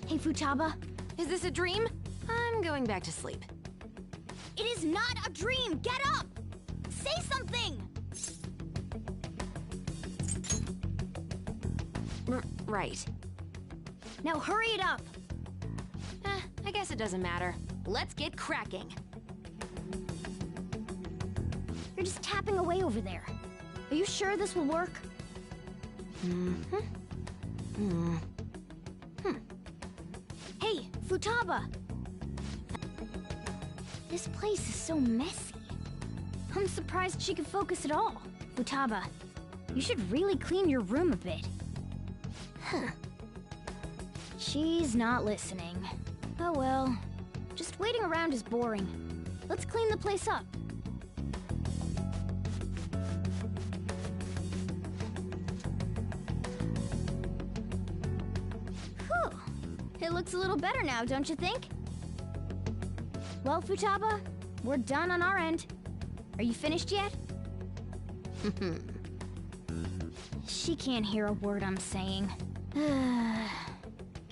Hey, Futaba. Is this a dream? I'm going back to sleep. It is not a dream! Get up! Say something! Right. Now hurry it up! I guess it doesn't matter. Let's get cracking. You're just tapping away over there. Are you sure this will work? Hey, Futaba! This place is so messy. I'm surprised she could focus at all. Futaba, you should really clean your room a bit. She's not listening. Oh well. Just waiting around is boring. Let's clean the place up. Whew. It looks a little better now, don't you think? Well, Futaba, we're done on our end. Are you finished yet? She can't hear a word I'm saying.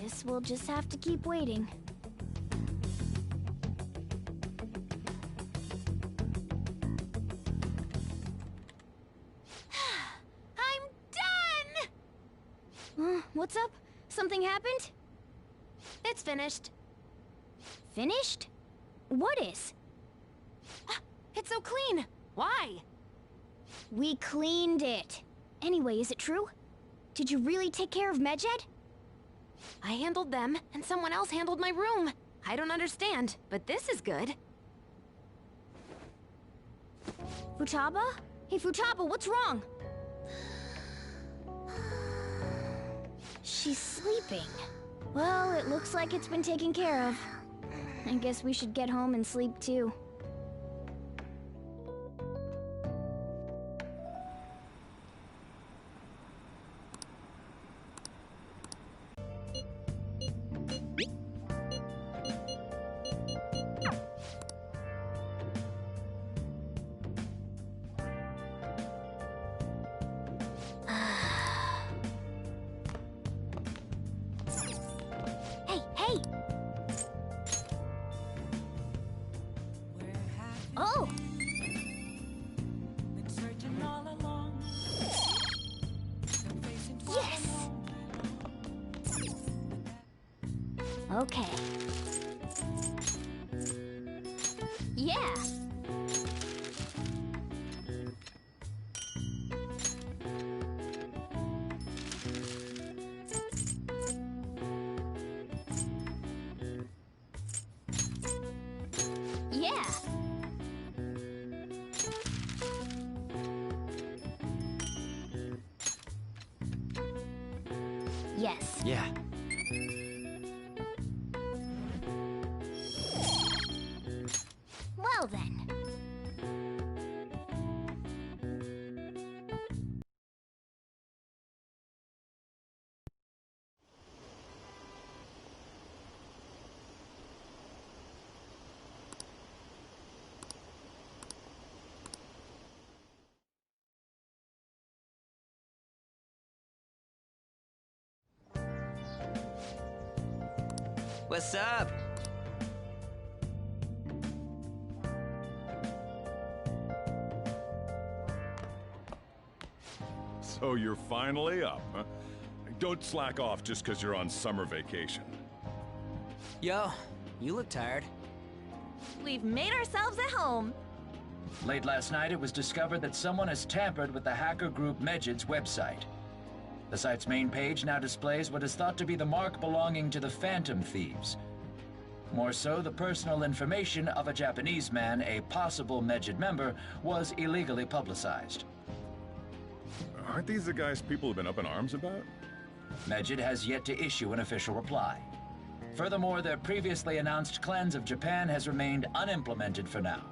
Guess we'll just have to keep waiting. I'm done! What's up? Something happened? It's finished. Finished? What is? It's so clean. Why? We cleaned it. Anyway, is it true? Did you really take care of Medjed? I handled them, and someone else handled my room. I don't understand, but this is good. Futaba? Hey, Futaba, what's wrong? She's sleeping. Well, it looks like it's been taken care of. I guess we should get home and sleep too. Hey, hey! Oh! Yes! Okay. Yeah! Yeah! Yes. Yeah. Well then. What's up? So you're finally up, huh? Don't slack off just because you're on summer vacation. Yo, you look tired. We've made ourselves at home. Late last night, it was discovered that someone has tampered with the hacker group Medjed's website. The site's main page now displays what is thought to be the mark belonging to the Phantom Thieves. More so, the personal information of a Japanese man, a possible Medjed member, was illegally publicized. Aren't these the guys people have been up in arms about? Medjed has yet to issue an official reply. Furthermore, their previously announced cleanse of Japan has remained unimplemented for now.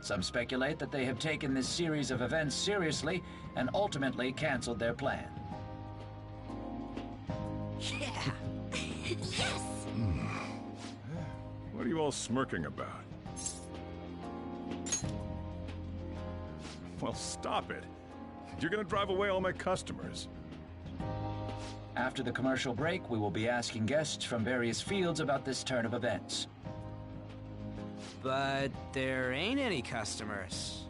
Some speculate that they have taken this series of events seriously and ultimately canceled their plan. Yeah. Yes! What are you all smirking about? Well, stop it. You're gonna drive away all my customers. After the commercial break, we will be asking guests from various fields about this turn of events. But there ain't any customers.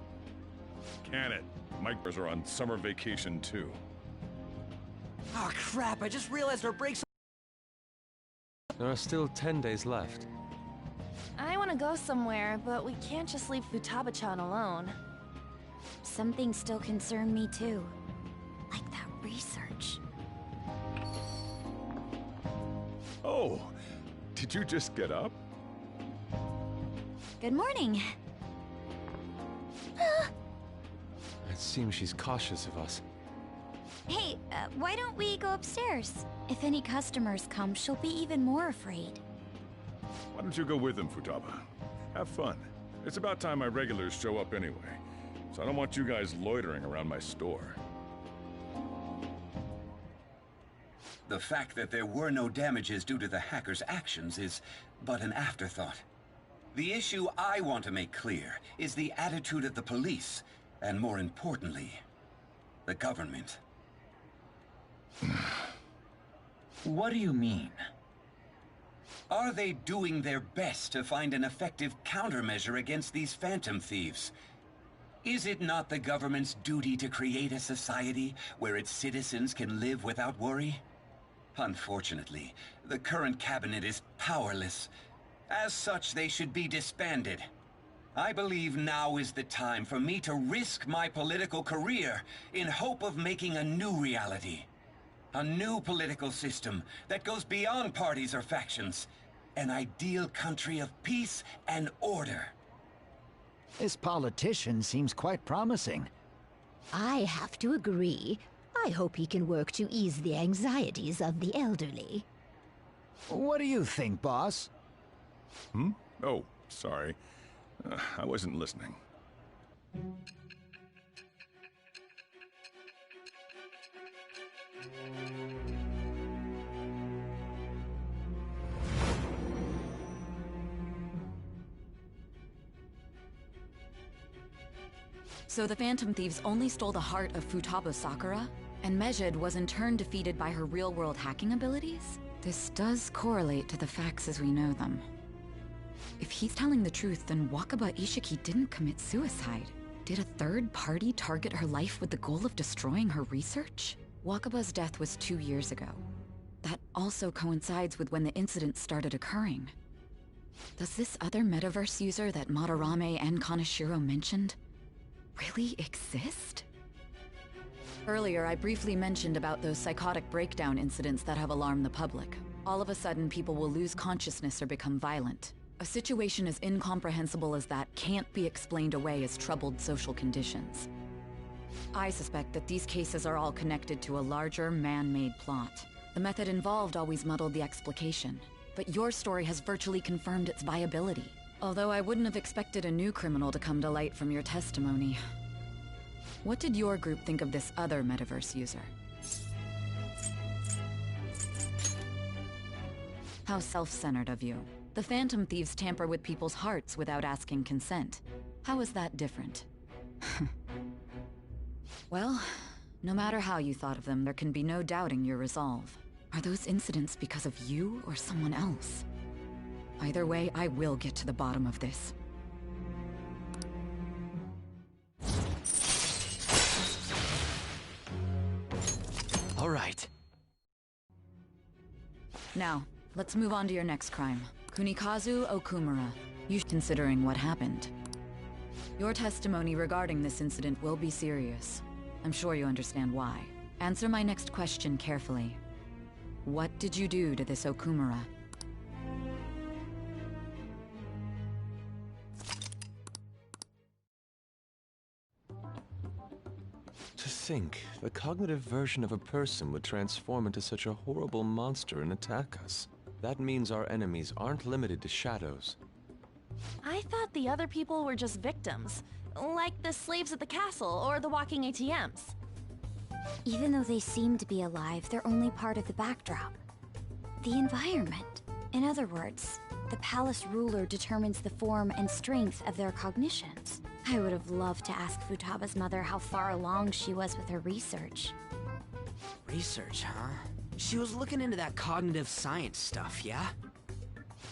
Can it? Micros are on summer vacation too. Oh crap, I just realized our break's... There are still 10 days left. I want to go somewhere, but we can't just leave Futaba-chan alone. Some things still concern me too. Like that research. Oh, did you just get up? Good morning. It seems she's cautious of us. Hey, why don't we go upstairs? If any customers come, she'll be even more afraid. Why don't you go with them, Futaba? Have fun. It's about time my regulars show up anyway, so I don't want you guys loitering around my store. The fact that there were no damages due to the hackers' actions is but an afterthought. The issue I want to make clear is the attitude of the police, and more importantly, the government. What do you mean? Are they doing their best to find an effective countermeasure against these phantom thieves? Is it not the government's duty to create a society where its citizens can live without worry? Unfortunately, the current cabinet is powerless. As such, they should be disbanded. I believe now is the time for me to risk my political career in hope of making a new reality. A new political system that goes beyond parties or factions. An ideal country of peace and order. This politician seems quite promising. I have to agree. I hope he can work to ease the anxieties of the elderly. What do you think, boss? Oh, sorry. I wasn't listening. So the Phantom Thieves only stole the heart of Futaba Sakura? And Mejid was in turn defeated by her real-world hacking abilities? This does correlate to the facts as we know them. If he's telling the truth, then Wakaba Ishiki didn't commit suicide. Did a third party target her life with the goal of destroying her research? Wakaba's death was 2 years ago. That also coincides with when the incident started occurring. Does this other metaverse user that Madarame and Kaneshiro mentioned really exist? Earlier, I briefly mentioned about those psychotic breakdown incidents that have alarmed the public. All of a sudden, people will lose consciousness or become violent. A situation as incomprehensible as that can't be explained away as troubled social conditions. I suspect that these cases are all connected to a larger, man-made plot. The method involved always muddled the explication, but your story has virtually confirmed its viability. Although I wouldn't have expected a new criminal to come to light from your testimony. What did your group think of this other metaverse user? How self-centered of you. The Phantom Thieves tamper with people's hearts without asking consent. How is that different? Well, no matter how you thought of them, there can be no doubting your resolve. Are those incidents because of you or someone else? Either way, I will get to the bottom of this. All right. Now, let's move on to your next crime. Kunikazu Okumura. You considering what happened. Your testimony regarding this incident will be serious. I'm sure you understand why. Answer my next question carefully. What did you do to this Okumura? To think, the cognitive version of a person would transform into such a horrible monster and attack us. That means our enemies aren't limited to shadows. I thought the other people were just victims. Like the slaves at the castle or the walking ATMs. Even though they seem to be alive, they're only part of the backdrop. The environment. In other words, the palace ruler determines the form and strength of their cognitions. I would have loved to ask Futaba's mother how far along she was with her research. Research, huh? She was looking into that cognitive science stuff, yeah?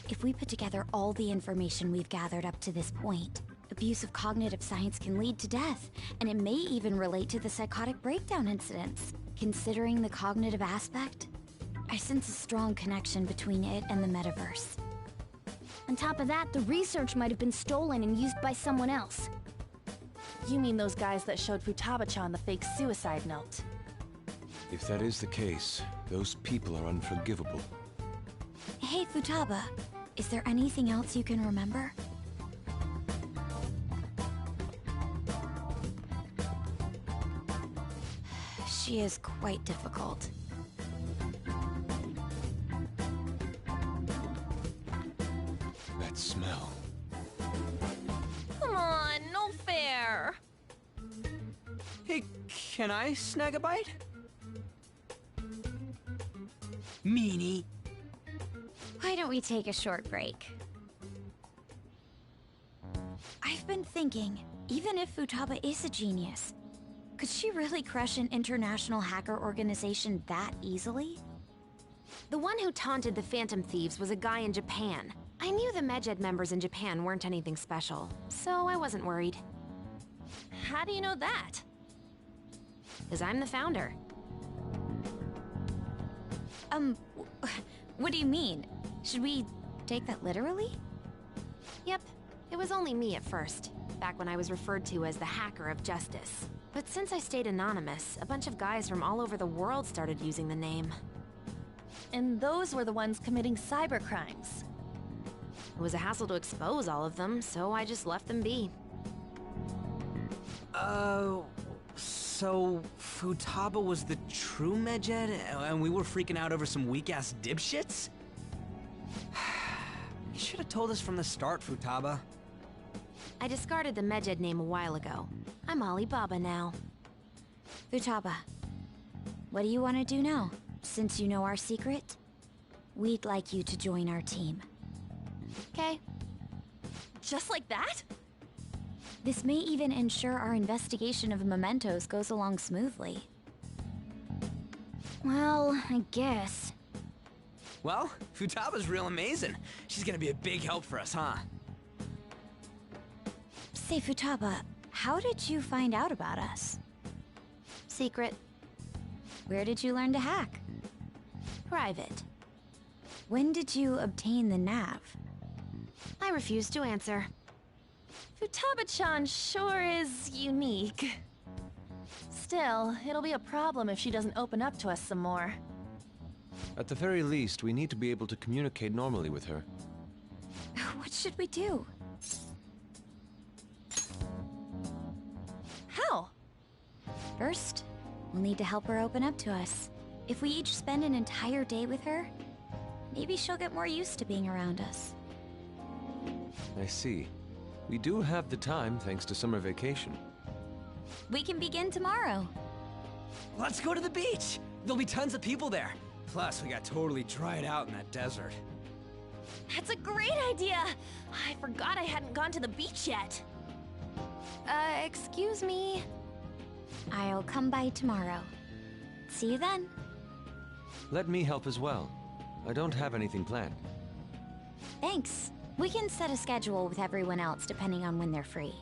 If we put together all the information we've gathered up to this point, abuse of cognitive science can lead to death, and it may even relate to the psychotic breakdown incidents. Considering the cognitive aspect, I sense a strong connection between it and the metaverse. On top of that, the research might have been stolen and used by someone else. You mean those guys that showed Futaba-chan the fake suicide note? If that is the case, those people are unforgivable. Hey, Futaba, is there anything else you can remember? She is quite difficult. That smell. Come on, no fair. Hey, can I snag a bite? Meanie. Why don't we take a short break? I've been thinking, even if Futaba is a genius, could she really crush an international hacker organization that easily? The one who taunted the Phantom Thieves was a guy in Japan. I knew the Medjed members in Japan weren't anything special, so I wasn't worried. How do you know that? Because I'm the founder. What do you mean? Should we take that literally? Yep, it was only me at first, back when I was referred to as the Hacker of Justice. But since I stayed anonymous, a bunch of guys from all over the world started using the name. And those were the ones committing cybercrimes. It was a hassle to expose all of them, so I just left them be. So Futaba was the true Medjed, and we were freaking out over some weak-ass dipshits? You should have told us from the start, Futaba. I discarded the Medjed name a while ago. I'm Alibaba now. Futaba, what do you want to do now? Since you know our secret, we'd like you to join our team. Okay. Just like that? This may even ensure our investigation of mementos goes along smoothly. Well, I guess. Well, Futaba's real amazing. She's gonna be a big help for us, huh? Say, Futaba, how did you find out about us? Secret. Where did you learn to hack? Private. When did you obtain the nav? I refuse to answer. Futaba-chan sure is unique. Still, it'll be a problem if she doesn't open up to us some more. At the very least, we need to be able to communicate normally with her. What should we do? How? First, we'll need to help her open up to us. If we each spend an entire day with her, maybe she'll get more used to being around us. I see. We do have the time thanks to summer vacation. We can begin tomorrow. Let's go to the beach! There'll be tons of people there. Plus, we got totally dried out in that desert. That's a great idea! I forgot I hadn't gone to the beach yet. Excuse me? I'll come by tomorrow. See you then. Let me help as well. I don't have anything planned. Thanks. We can set a schedule with everyone else depending on when they're free.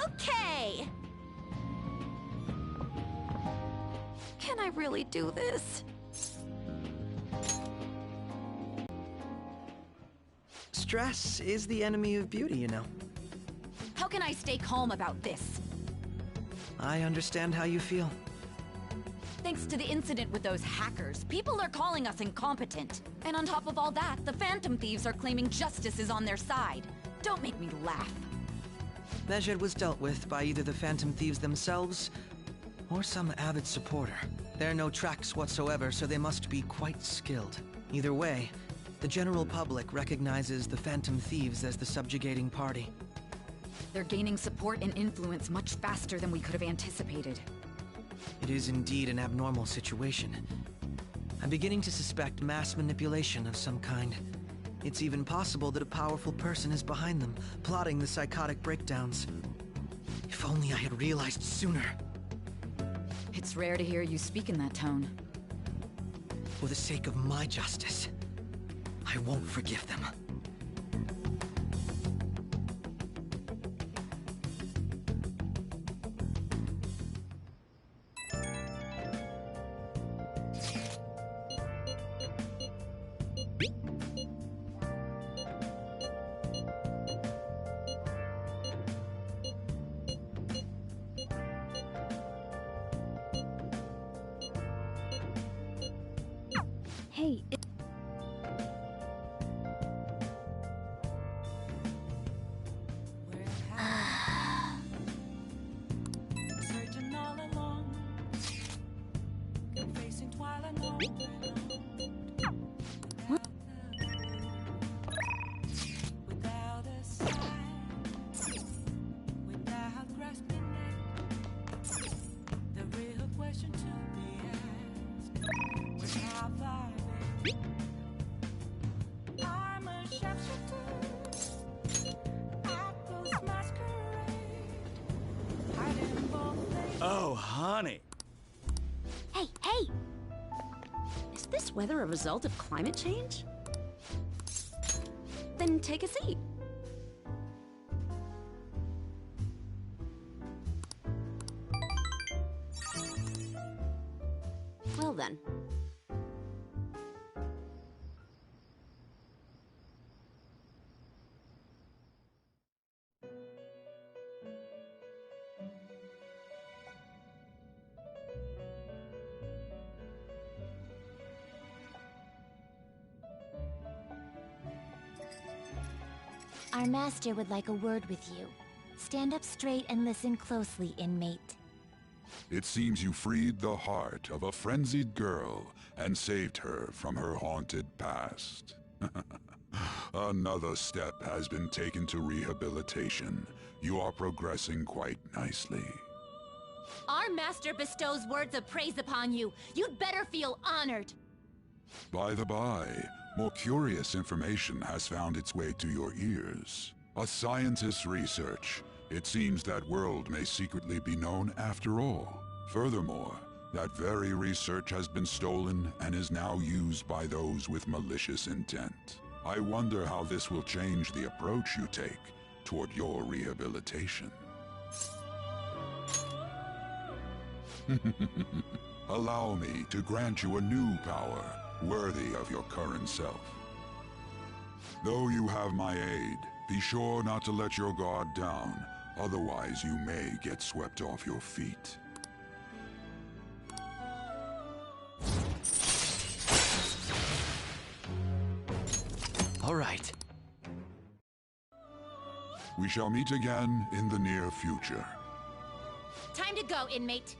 Okay! Can I really do this? Stress is the enemy of beauty, you know. How can I stay calm about this? I understand how you feel. Thanks to the incident with those hackers, people are calling us incompetent. And on top of all that, the Phantom Thieves are claiming justice is on their side. Don't make me laugh. Medjed was dealt with by either the Phantom Thieves themselves or some avid supporter. There are no tracks whatsoever, so they must be quite skilled. Either way, the general public recognizes the Phantom Thieves as the subjugating party. They're gaining support and influence much faster than we could have anticipated. It is indeed an abnormal situation. I'm beginning to suspect mass manipulation of some kind. It's even possible that a powerful person is behind them, plotting the psychotic breakdowns. If only I had realized sooner. It's rare to hear you speak in that tone. For the sake of my justice, I won't forgive them. Hey, Searching all along, facing twilight no without a sign, without grasping it. The real question to be asked was how far I'm a shapeshifter at those masquerade. Oh, honey. Hey, hey! Is this weather a result of climate change? Then take a seat. Well then. Our master would like a word with you. Stand up straight and listen closely, inmate. It seems you freed the heart of a frenzied girl and saved her from her haunted past. Another step has been taken to rehabilitation. You are progressing quite nicely. Our master bestows words of praise upon you. You'd better feel honored. By the by, more curious information has found its way to your ears. A scientist's research. It seems that world may secretly be known after all. Furthermore, that very research has been stolen and is now used by those with malicious intent. I wonder how this will change the approach you take toward your rehabilitation. Allow me to grant you a new power worthy of your current self. Though you have my aid, be sure not to let your guard down, otherwise you may get swept off your feet. All right. We shall meet again in the near future. Time to go, inmate.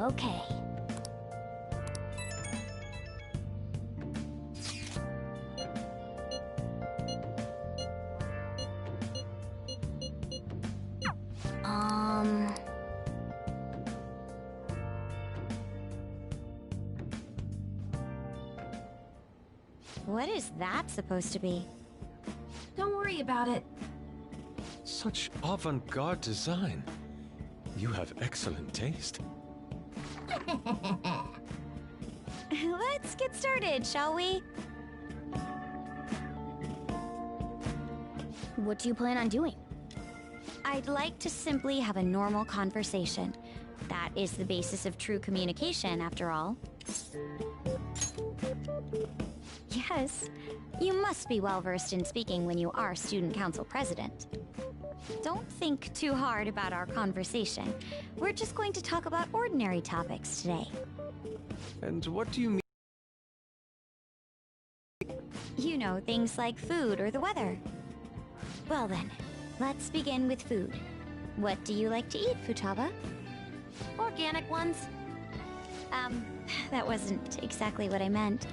okay. What is that supposed to be? Don't worry about it. Such avant-garde design. You have excellent taste. Let's get started, shall we? What do you plan on doing? I'd like to simply have a normal conversation. That is the basis of true communication, after all. Yes, you must be well-versed in speaking when you are student council president. Don't think too hard about our conversation. We're just going to talk about ordinary topics today. And what do you mean? You know, things like food or the weather. Well then, let's begin with food. What do you like to eat, Futaba? Organic ones. That wasn't exactly what I meant.